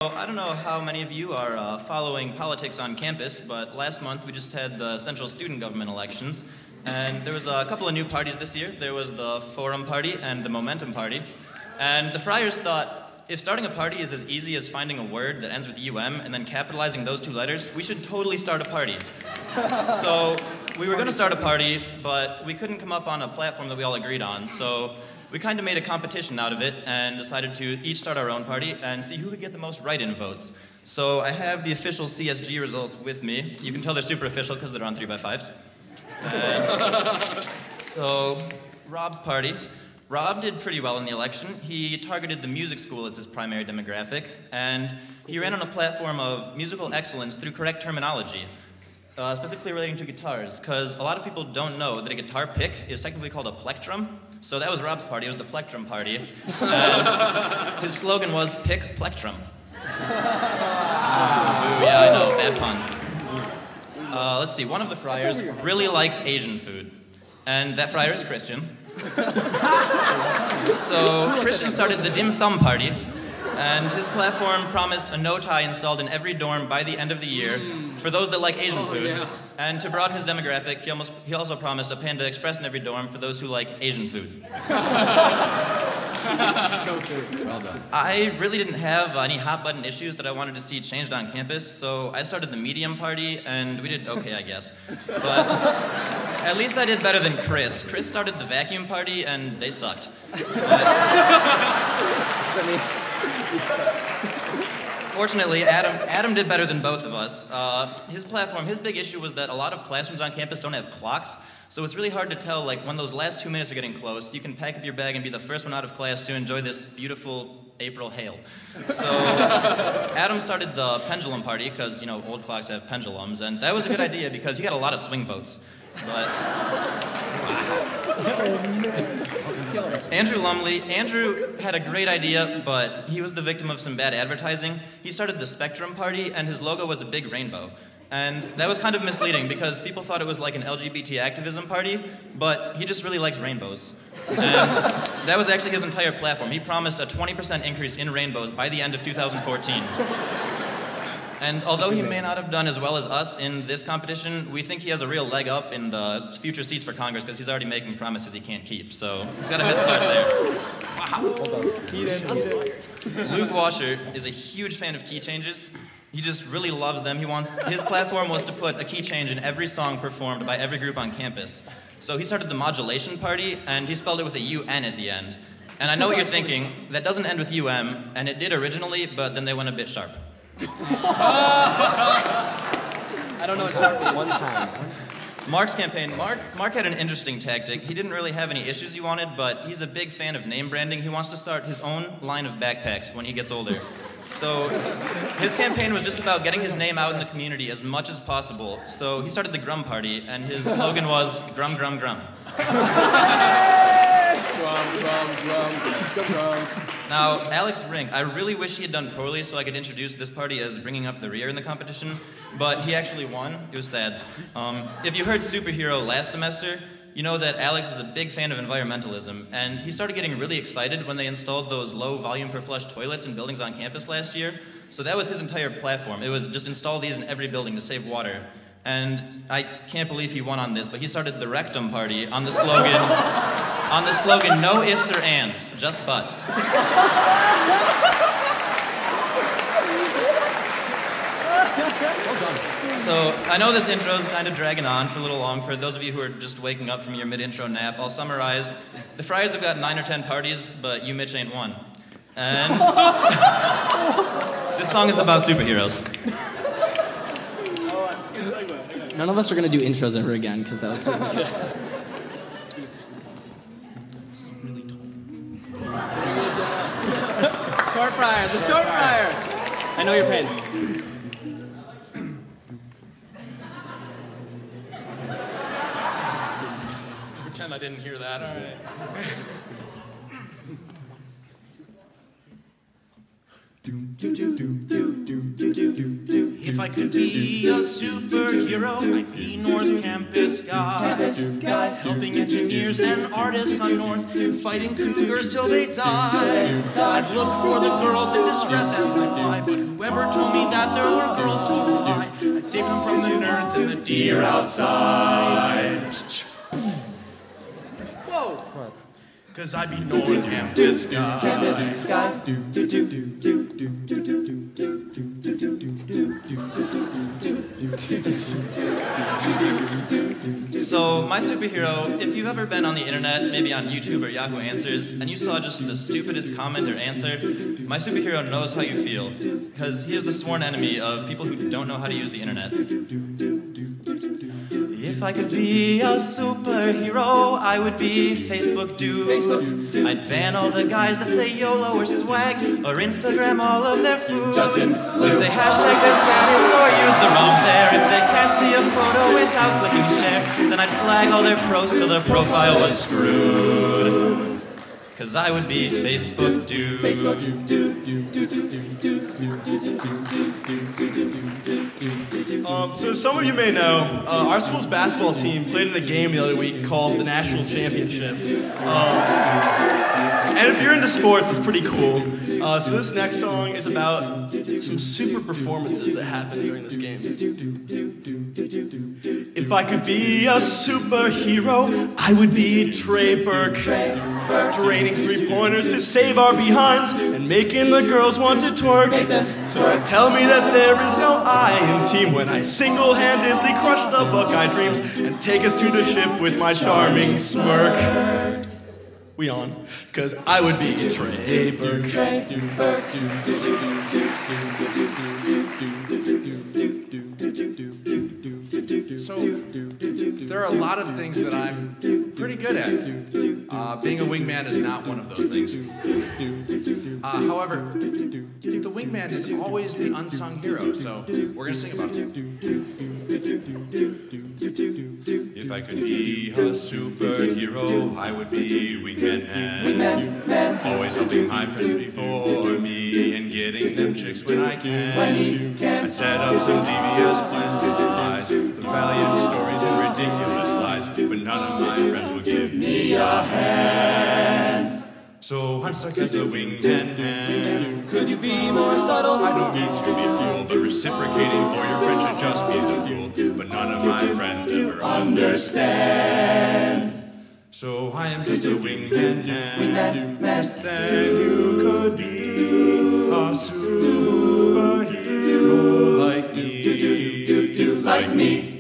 I don't know how many of you are following politics on campus, but last month we just had the central student government elections, and there was a couple of new parties this year. There was the Forum Party and the Momentum Party, and the Friars thought if starting a party is as easy as finding a word that ends with UM and then capitalizing those two letters, we should totally start a party. So we were going to start a party, but we couldn't come up on a platform that we all agreed on, so we kind of made a competition out of it and decided to each start our own party and see who could get the most write-in votes. So I have the official CSG results with me. You can tell they're super official because they're on 3x5s. So Rob's party. Rob did pretty well in the election. He targeted the music school as his primary demographic, and he ran on a platform of musical excellence through correct terminology. Specifically relating to guitars, because a lot of people don't know that a guitar pick is technically called a plectrum. So that was Rob's party, it was the plectrum party. His slogan was, pick plectrum. Yeah, I know, bad puns. Let's see, one of the Friars really likes Asian food, and that Friar is Christian. So Christian started the dim sum party, and his platform promised a no-tie installed in every dorm by the end of the year for those that like Asian food. Yeah. And to broaden his demographic, he also promised a Panda Express in every dorm for those who like Asian food. So good. Well done. I really didn't have any hot-button issues that I wanted to see changed on campus, so I started the medium party, and we did okay, I guess. But at least I did better than Chris. Chris started the vacuum party, and they sucked. Fortunately, Adam did better than both of us. His platform, his big issue was that a lot of classrooms on campus don't have clocks, so it's really hard to tell, like, when those last 2 minutes are getting close, you can pack up your bag and be the first one out of class to enjoy this beautiful April hail. So Adam started the pendulum party, because, you know, old clocks have pendulums, and that was a good idea because he got a lot of swing votes. But Andrew had a great idea, but he was the victim of some bad advertising. He started the Spectrum Party, and his logo was a big rainbow. And that was kind of misleading because people thought it was like an LGBT activism party, but he just really likes rainbows. And that was actually his entire platform. He promised a 20% increase in rainbows by the end of 2014. And although he may not have done as well as us in this competition, we think he has a real leg up in the future seats for Congress because he's already making promises he can't keep. So he's got a head start there. Wow. Luke Washer is a huge fan of key changes. He just really loves them. His platform was to put a key change in every song performed by every group on campus. So he started the modulation party, and he spelled it with a UN at the end. And I know what you're thinking, that doesn't end with UM, and it did originally, but then they went a bit sharp. I don't know what sharp means. One time. Mark's campaign, Mark had an interesting tactic. He didn't really have any issues he wanted, but he's a big fan of name branding. He wants to start his own line of backpacks when he gets older. So his campaign was just about getting his name out in the community as much as possible. So he started the Grum Party, and his slogan was, Grum, Grum, Grum. Grum, grum, grum, grum. Now, Alex Rink, I really wish he had done poorly so I could introduce this party as bringing up the rear in the competition, but he actually won. It was sad. If you heard Superhero last semester, you know that Alex is a big fan of environmentalism, and he started getting really excited when they installed those low volume per flush toilets in buildings on campus last year. So that was his entire platform. It was just install these in every building to save water. And I can't believe he won on this, but he started the Rectum Party on the slogan, no ifs or ands, just buts. So I know this intro is kind of dragging on for a little long. For those of you who are just waking up from your mid-intro nap, I'll summarize. The Friars have got 9 or 10 parties, but you, Mitch, ain't one. And this song is about superheroes. None of us are going to do intros ever again, because that was super good. Short Friar, the Short Friar. I know your pain. Pretend I didn't hear that. All right. If I could be a superhero, I'd be North Campus guy. Helping engineers and artists on North, fighting cougars till they die. I'd look for the girls in distress as I fly, but whoever told me that there were girls told a lie. I'd save them from the nerds and the deer outside. Whoa. Cause I'd be North Campus guy. So, my superhero, if you've ever been on the internet, maybe on YouTube or Yahoo Answers, and you saw just the stupidest comment or answer, my superhero knows how you feel, because he is the sworn enemy of people who don't know how to use the internet. If I could be a superhero, I would be Facebook dude. I'd ban all the guys that say YOLO or swag, or Instagram all of their food. If they hashtag their status or use the wrong there, if they can't see a photo without clicking share, then I'd flag all their posts till their profile was screwed. Cause I would be Facebook dude. So some of you may know, our school's basketball team played in a game the other week called the National Championship. And if you're into sports, it's pretty cool. So this next song is about some super performances that happened during this game. If I could be a superhero, I would be Trey Burke. Draining three-pointers to save our behinds and making the girls want to twerk. So tell me that there is no I in team when I single-handedly crush the Buckeye dreams and take us to the ship with my charming smirk. We on? Cause I would be Trey Burke. So, there are a lot of things that I'm pretty good at. Being a wingman is not one of those things. However, the wingman is always the unsung hero, so we're gonna sing about it. If I could be a superhero, I would be Wingman Man. Always helping my friends before me and getting them chicks when I can. I'd set up some devious plans and lies, the valiant stories and ridiculous lies, but none of my friends will give me a hand. So I'm stuck as the wingman man. Could you be more subtle? I don't mean to be cruel, but reciprocating for your friend should just be the rule. But none of my friends ever understand. So I am just a wingman man. Less than you could be a superhero like me. Like me.